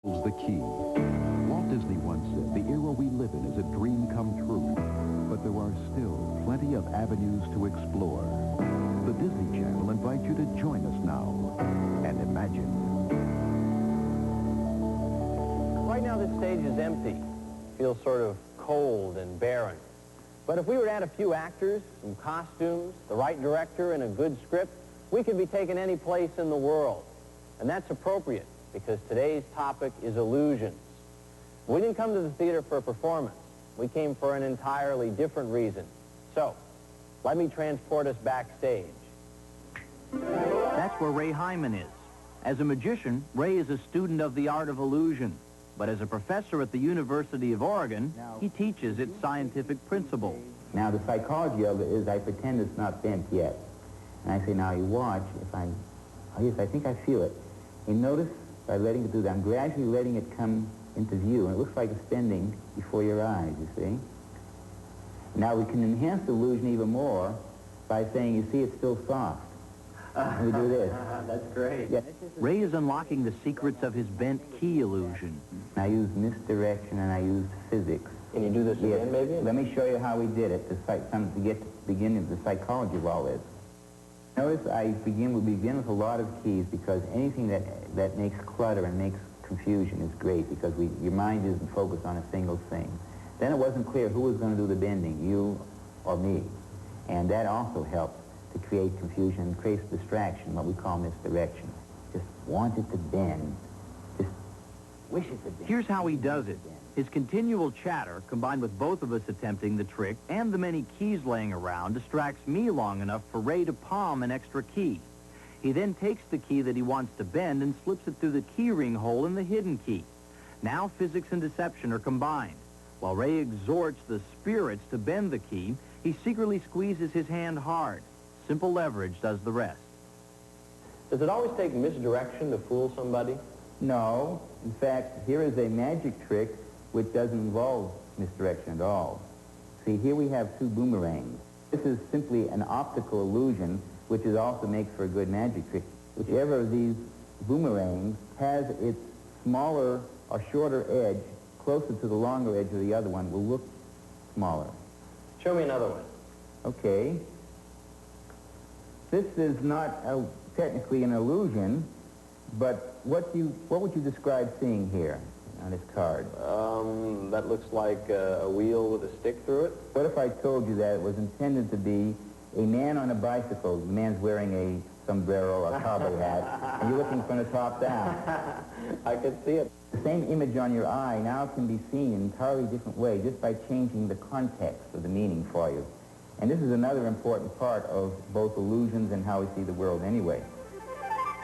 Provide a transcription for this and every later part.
The key. Walt Disney once said, the era we live in is a dream come true, but there are still plenty of avenues to explore. The Disney Channel invites you to join us now and imagine. Right now this stage is empty. Feels sort of cold and barren. But if we were to add a few actors, some costumes, the right director, and a good script, we could be taken any place in the world. And that's appropriate, because today's topic is illusions. We didn't come to the theater for a performance. We came for an entirely different reason. So, let me transport us backstage. That's where Ray Hyman is. As a magician, Ray is a student of the art of illusion. But as a professor at the University of Oregon, he teaches its scientific principles. Now, the psychology of it is I pretend it's not bent yet. And I say, now you watch, oh yes, I think I feel it. You notice, by letting it do that, I'm gradually letting it come into view, and it looks like it's bending before your eyes, you see? Now we can enhance the illusion even more by saying, you see, it's still soft. And we do this. That's great. Yeah. Ray is unlocking the secrets of his bent key illusion. I used misdirection and I used physics. Can you do this again, maybe? Let me show you how we did it to get to the beginning of the psychology of all this. Notice we begin with a lot of keys, because anything that makes clutter and makes confusion is great, because your mind isn't focused on a single thing. Then it wasn't clear who was going to do the bending, you or me. And that also helps to create confusion and creates distraction, what we call misdirection. Just want it to bend. Just wish it to bend. Here's how he does it. His continual chatter, combined with both of us attempting the trick and the many keys laying around, distracts me long enough for Ray to palm an extra key. He then takes the key that he wants to bend and slips it through the key ring hole in the hidden key. Now physics and deception are combined. While Ray exhorts the spirits to bend the key, he secretly squeezes his hand hard. Simple leverage does the rest. Does it always take misdirection to fool somebody? No. In fact, here is a magic trick which doesn't involve misdirection at all. See, here we have two boomerangs. This is simply an optical illusion, which also makes for a good magic trick. Whichever of these boomerangs has its smaller or shorter edge closer to the longer edge of the other one will look smaller. Show me another one. Okay. This is not technically an illusion, but what would you describe seeing here on this card? That looks like a wheel with a stick through it. What if I told you that it was intended to be a man on a bicycle? The man's wearing a sombrero or cowboy hat, and you're looking from the top down. I could see it. The same image on your eye now can be seen in an entirely different way just by changing the context of the meaning for you. And this is another important part of both illusions and how we see the world anyway.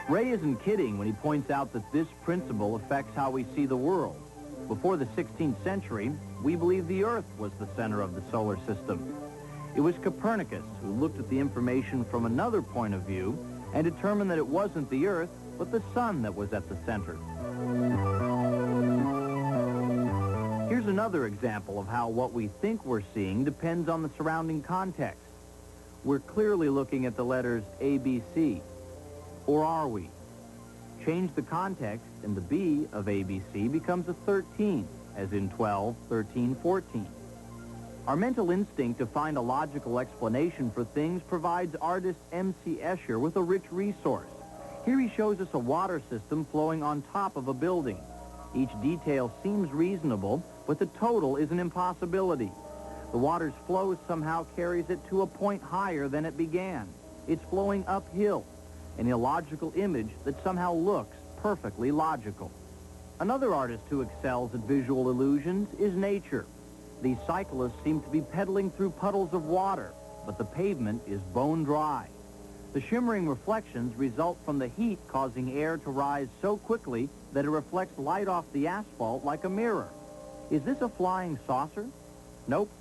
Ray isn't kidding when he points out that this principle affects how we see the world. Before the 16th century, we believed the Earth was the center of the solar system. It was Copernicus who looked at the information from another point of view and determined that it wasn't the Earth, but the sun that was at the center. Here's another example of how what we think we're seeing depends on the surrounding context. We're clearly looking at the letters ABC. Or are we? Change the context, and the B of ABC becomes a 13, as in 12, 13, 14. Our mental instinct to find a logical explanation for things provides artist M.C. Escher with a rich resource. Here he shows us a water system flowing on top of a building. Each detail seems reasonable, but the total is an impossibility. The water's flow somehow carries it to a point higher than it began. It's flowing uphill. An illogical image that somehow looks perfectly logical. Another artist who excels at visual illusions is nature. These cyclists seem to be pedaling through puddles of water, but the pavement is bone dry. The shimmering reflections result from the heat causing air to rise so quickly that it reflects light off the asphalt like a mirror. Is this a flying saucer? Nope.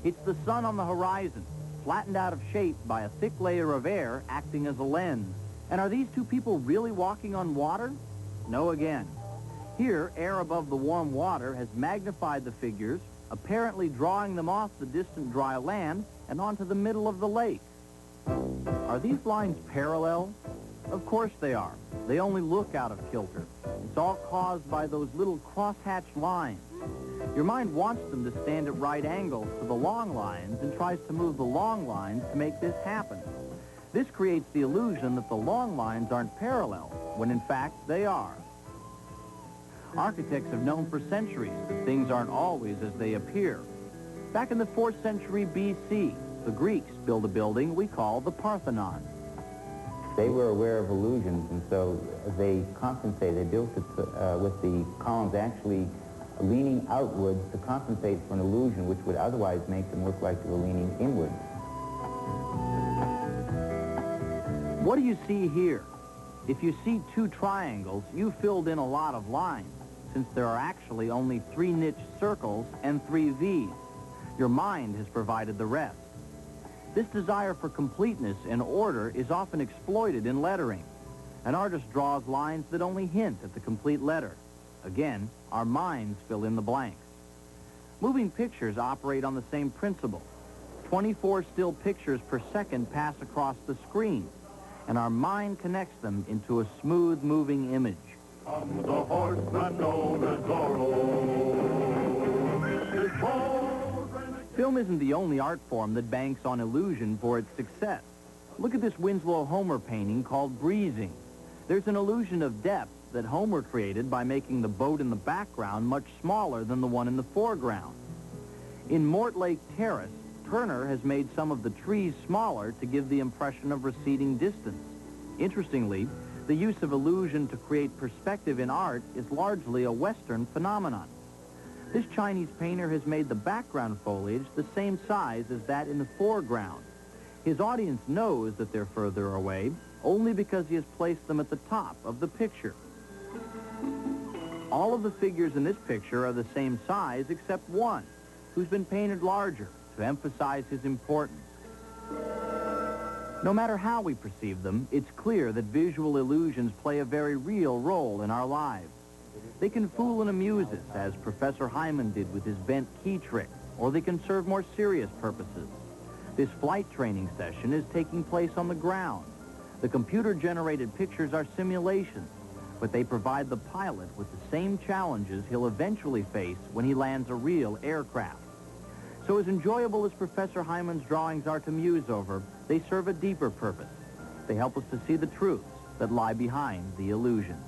It's the sun on the horizon, flattened out of shape by a thick layer of air acting as a lens. And are these two people really walking on water? No again. Here, air above the warm water has magnified the figures, apparently drawing them off the distant dry land and onto the middle of the lake. Are these lines parallel? Of course they are. They only look out of kilter. It's all caused by those little cross-hatched lines. Your mind wants them to stand at right angles to the long lines and tries to move the long lines to make this happen. This creates the illusion that the long lines aren't parallel, when in fact they are. Architects have known for centuries that things aren't always as they appear. Back in the 4th century B.C., the Greeks built a building we call the Parthenon. They were aware of illusions, and so they compensated. They built it with the columns actually leaning outwards to compensate for an illusion which would otherwise make them look like they were leaning inwards. What do you see here? If you see 2 triangles, you filled in a lot of lines, since there are actually only 3 niched circles and 3 V's. Your mind has provided the rest. This desire for completeness and order is often exploited in lettering. An artist draws lines that only hint at the complete letter. Again, our minds fill in the blanks. Moving pictures operate on the same principle. 24 still pictures per second pass across the screen, and our mind connects them into a smooth moving image. I'm the horseman known as Zorro. Film isn't the only art form that banks on illusion for its success. Look at this Winslow Homer painting called Breezing. There's an illusion of depth that Homer created by making the boat in the background much smaller than the one in the foreground. In Mortlake Terrace, Turner has made some of the trees smaller to give the impression of receding distance. Interestingly, the use of illusion to create perspective in art is largely a Western phenomenon. This Chinese painter has made the background foliage the same size as that in the foreground. His audience knows that they're further away only because he has placed them at the top of the picture. All of the figures in this picture are the same size except one, who's been painted larger to emphasize his importance. No matter how we perceive them, it's clear that visual illusions play a very real role in our lives. They can fool and amuse us, as Professor Hyman did with his bent key trick, or they can serve more serious purposes. This flight training session is taking place on the ground. The computer-generated pictures are simulations, but they provide the pilot with the same challenges he'll eventually face when he lands a real aircraft. So as enjoyable as Professor Hyman's drawings are to muse over, they serve a deeper purpose. They help us to see the truths that lie behind the illusions.